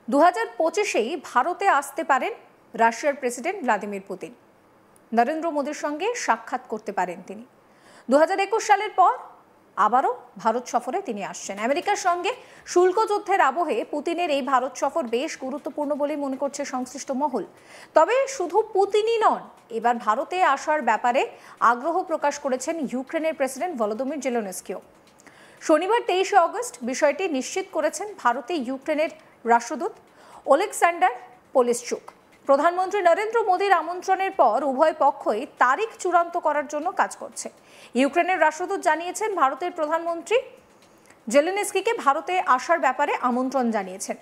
2025-এই ভারতে আসতে পারেন রাশিয়ার প্রেসিডেন্ট ভ্লাদিমির পুতিন। নরেন্দ্র মোদীর সঙ্গে সাক্ষাৎ করতে পারেন তিনি। 2021 সালের পর আবারও ভারত সফরে তিনি আসছেন। আমেরিকার সঙ্গে শুল্ক যুদ্ধের আবহে পুতিনের এই ভারত সফর বেশ গুরুত্বপূর্ণ বলে মনে করছে সংশ্লিষ্ট মহল। তবে শুধু পুতিনই নন, এবার ভারতে আসার ব্যাপারে আগ্রহ প্রকাশ করেছেন ইউক্রেনের প্রেসিডেন্ট ভলোদিমির জেলেনস্কিও। শনিবার 23 আগস্ট বিষয়টি নিশ্চিত করেছেন ভারতে ইউক্রেনের রাষ্ট্রদূত ওলেক্সান্ডার পোলিশচুক। প্রধানমন্ত্রী নরেন্দ্র মোদীর আমন্ত্রণের পর উভয় পক্ষই তারিখ চূড়ান্ত করার জন্য কাজ করছে। ইউক্রেনের রাষ্ট্রদূত জানিয়েছেন ভারতের প্রধানমন্ত্রী জেলেনস্কিকে ভারতে আসার ব্যাপারে আমন্ত্রণ জানিয়েছেন।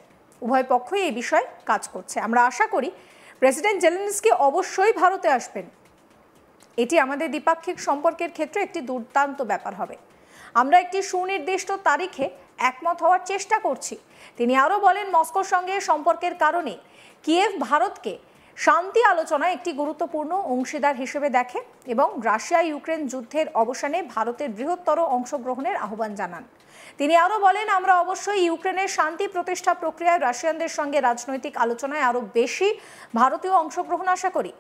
উভয় পক্ষই এই বিষয়ে কাজ করছে। আমরা আশা করি প্রেসিডেন্ট জেলেনস্কি অবশ্যই ভারতে আসবেন। এটি আমাদের দ্বিপাক্ষিক সম্পর্কের ক্ষেত্রে একটি দুর্দান্ত ব্যাপার হবে। আমরা একটি সুনির্দিষ্ট তারিখে একমত হওয়ার চেষ্টা করছি। তিনি আরও বলেন, মস্কোর সঙ্গে সম্পর্কের কারণে কিয়েভ ভারতকে শান্তি আলোচনায় একটি গুরুত্বপূর্ণ অংশীদার হিসেবে দেখে এবং রাশিয়া ইউক্রেন যুদ্ধের অবসানে ভারতের বৃহত্তর অংশগ্রহণের আহ্বান জানান। তিনি আরও বলেন, আমরা অবশ্যই ইউক্রেনের শান্তি প্রতিষ্ঠা প্রক্রিয়ায় রাশিয়ানদের সঙ্গে রাজনৈতিক আলোচনায় আরও বেশি ভারতীয় অংশগ্রহণ আশা করি।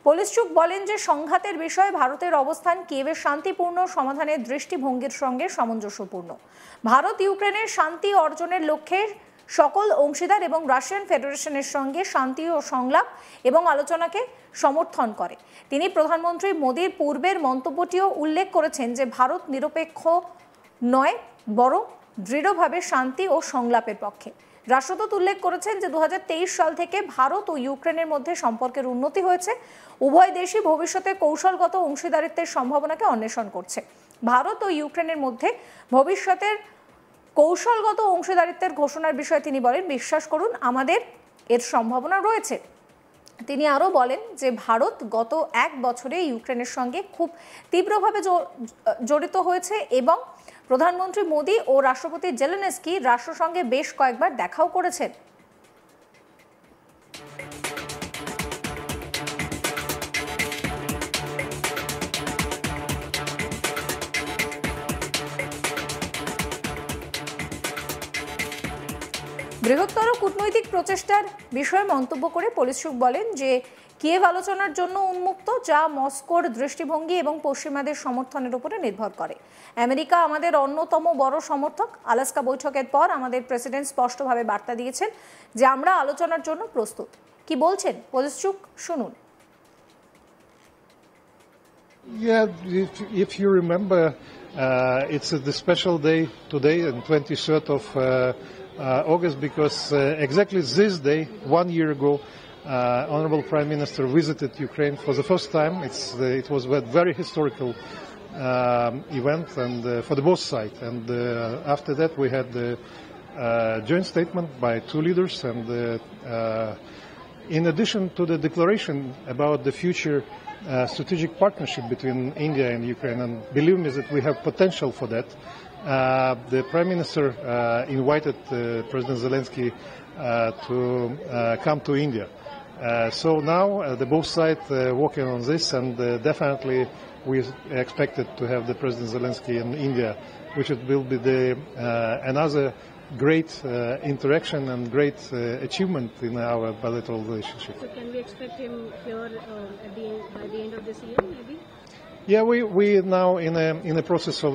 পোলিশচুক বলেন যে সংঘাতের বিষয়ে ভারতের অবস্থান কিয়েভের শান্তিপূর্ণ সমাধানের দৃষ্টিভঙ্গির সঙ্গে সামঞ্জস্যপূর্ণ। ভারত ইউক্রেনের শান্তি অর্জনের লক্ষ্যে সকল অংশীদার এবং রাশিয়ান ফেডারেশনের সঙ্গে শান্তি ও সংলাপ এবং আলোচনাকে সমর্থন করে। তিনি প্রধানমন্ত্রী মোদীর পূর্বের মন্তব্যটিও উল্লেখ করেছেন যে ভারত নিরপেক্ষ নয়, বরং দৃঢ়ভাবে শান্তি ও সংলাপের পক্ষে। রাষ্ট্রদূত উল্লেখ করেছেন যে 2023 সাল থেকে ভারত ও ইউক্রেনের মধ্যে সম্পর্কের উন্নতি হয়েছে। উভয় দেশই ভবিষ্যতে কৌশলগত অংশীদারিত্বের সম্ভাবনাকে অন্বেষণ করছে। ভারত ও ইউক্রেনের মধ্যে ভবিষ্যতের কৌশলগত অংশীদারিত্বের ঘোষণার বিষয়ে তিনি বলেন, বিশ্বাস করুন, আমাদের এর সম্ভাবনা রয়েছে। তিনি আরও বলেন যে ভারত গত 1 বছরে ইউক্রেনের সঙ্গে খুব তীব্রভাবে জড়িত হয়েছে এবং প্রধানমন্ত্রী মোদী ও রাষ্ট্রপতি জেলেনস্কি রাষ্ট্রসংঘে বেশ কয়েকবার দেখাও করেছেন। বৃহত্তর কূটনৈতিক প্রচেষ্টার বিষয়ে মন্তব্য করে পোলিশচুক বলেন যে কিয়েভ আলোচনার জন্য উন্মুক্ত, যা মস্কোর দৃষ্টিভঙ্গি এবং পশ্চিমাদের সমর্থনের উপরে নির্ভর করে। আমেরিকা আমাদের অন্যতম বড় সমর্থক। আলাস্কা বৈঠকের পর আমাদের প্রেসিডেন্ট স্পষ্টভাবে বার্তা দিয়েছেন যে আমরা আলোচনার জন্য প্রস্তুত। কি বলছেন পোলিশচুক, শুনুন। Yeah, if you remember, it's the special day today, and 23rd of August, because exactly this day, 1 year ago, Honorable Prime Minister visited Ukraine for the first time. It was a very historical event, and for the both sides. And after that, we had the joint statement by two leaders, and in addition to the declaration about the future strategic partnership between India and Ukraine, and believe me that we have potential for that. The Prime Minister invited President Zelensky to come to India. So now the both sides working on this, and definitely we expected to have the President Zelensky in India, which will be another great interaction and great achievement in our bilateral relationship. So can we expect him here by the end of this year, maybe? Yeah, we now in a process of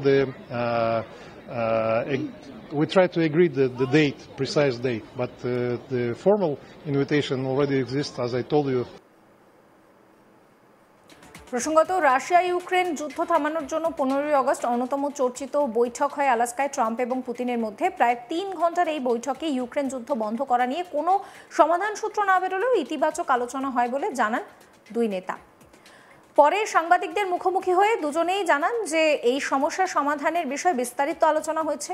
we try to agree the date, precise date, but the formal invitation already exists, as I told you. প্রসঙ্গত, Russia Ukraine যুদ্ধ থামানোর জন্য 15 August অন্যতম চর্চিত বৈঠক হয় আলাস্কায় Trump এবং পুতিনের মধ্যে। প্রায় 3 ঘন্টার এই বৈঠকে ইউক্রেন যুদ্ধ বন্ধ করা নিয়ে কোনো সমাধান সূত্র না বেরোলেও ইতিবাচক আলোচনা হয় বলে জানান দুই নেতা। পরে সাংবাদিকদের মুখোমুখি হয়ে দুজনেই জানান যে এই সমস্যা সমাধানের বিষয়ে বিস্তারিত আলোচনা হয়েছে।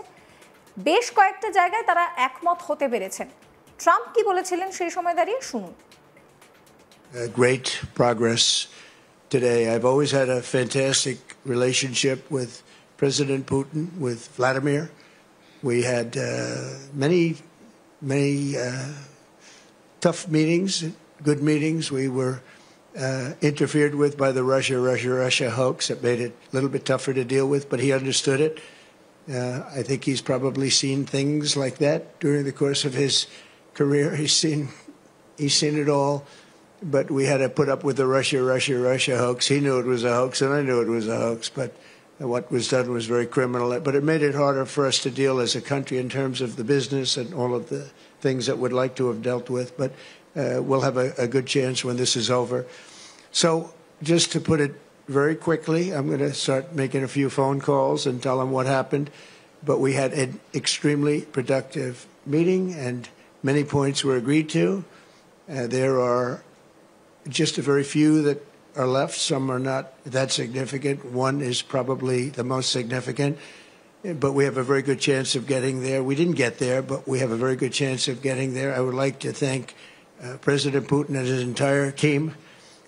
বেশ কয়েকটা জায়গায় তারা একমত হতে পেরেছেন। ট্রাম্প কি বলেছিলেন সেই সময় দাঁড়িয়ে শুনুন। Great progress today. I've always had a fantastic relationship with President Putin, with Vladimir. We had many tough meetings, good meetings. We were interfered with by the Russia hoax. It made it a little bit tougher to deal with, but he understood it. I think he's probably seen things like that during the course of his career. He's seen it all. But we had to put up with the Russia hoax. He knew it was a hoax, and I knew it was a hoax. But what was done was very criminal. But it made it harder for us to deal as a country in terms of the business and all of the things that we'd like to have dealt with. But we'll have a good chance when this is over. So just to put it very quickly, I'm going to start making a few phone calls and tell them what happened. But we had an extremely productive meeting, and many points were agreed to. There are just a very few that are left. Some are not that significant. One is probably the most significant, but we have a very good chance of getting there. We didn't get there, but we have a very good chance of getting there. I would like to thank President Putin and his entire team,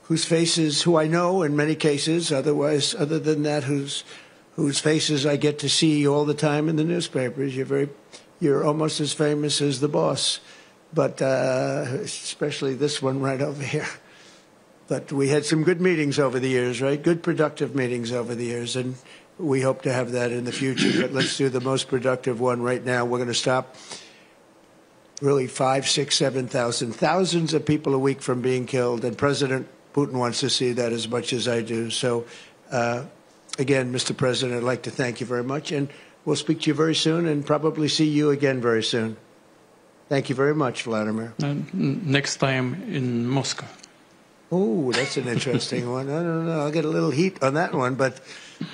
who I know in many cases, other than that, whose faces I get to see all the time in the newspapers. You're almost as famous as the boss, but especially this one right over here. But we had some good meetings over the years, right? Good productive meetings over the years, and we hope to have that in the future. But let's do the most productive one right now. We're going to stop really 5, 6, 7,000, thousands of people a week from being killed, and President Putin wants to see that as much as I do. So, again, Mr. President, I'd like to thank you very much, and we'll speak to you very soon and probably see you again very soon. Thank you very much, Vladimir. Next time in Moscow. Oh, that's an interesting one. I don't know. I'll get a little heat on that one, but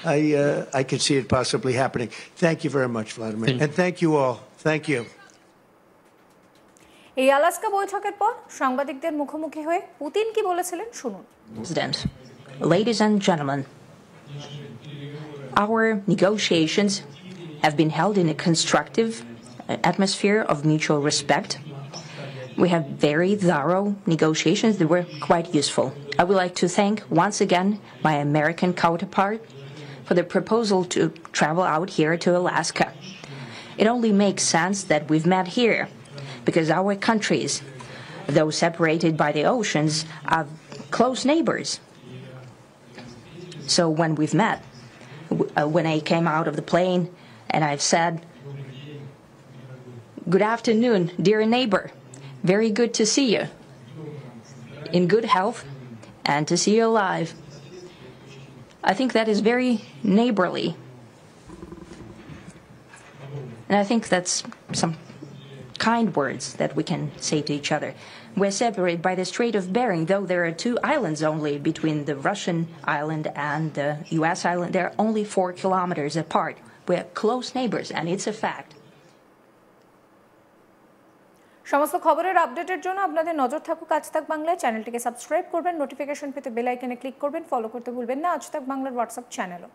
I could see it possibly happening. Thank you very much, Vladimir. And thank you all. Thank you. এই Alaska বৈঠকের পর সাংবাদিকদের মুখোমুখি হয়ে Putin কি বলেছিলেন শুনুন। President, ladies and gentlemen, our negotiations have been held in a constructive atmosphere of mutual respect. We have very thorough negotiations that were quite useful. I would like to thank once again my American counterpart for the proposal to travel out here to Alaska. It only makes sense that we've met here because our countries, though separated by the oceans, are close neighbors. So when we've met, when I came out of the plane and I've said, "Good afternoon, dear neighbor. Very good to see you, in good health, and to see you alive." I think that is very neighborly. And I think that's some kind words that we can say to each other. We're separated by the Strait of Bering, though there are 2 islands only between the Russian island and the U.S. island. They're only 4 kilometers apart. We're close neighbors, and it's a fact. সমস্ত খবরের আপডেটের জন্য আপনাদের নজর থাকুক আজ তাক বাংলায়। চ্যানেলটিকে সাবস্ক্রাইব করবেন, নোটিফিকেশন পেতে বেল আইকনে ক্লিক করবেন, ফলো করতে ভুলবেন না আজ তাক বাংলার হোয়াটসঅ্যাপ চ্যানেলও।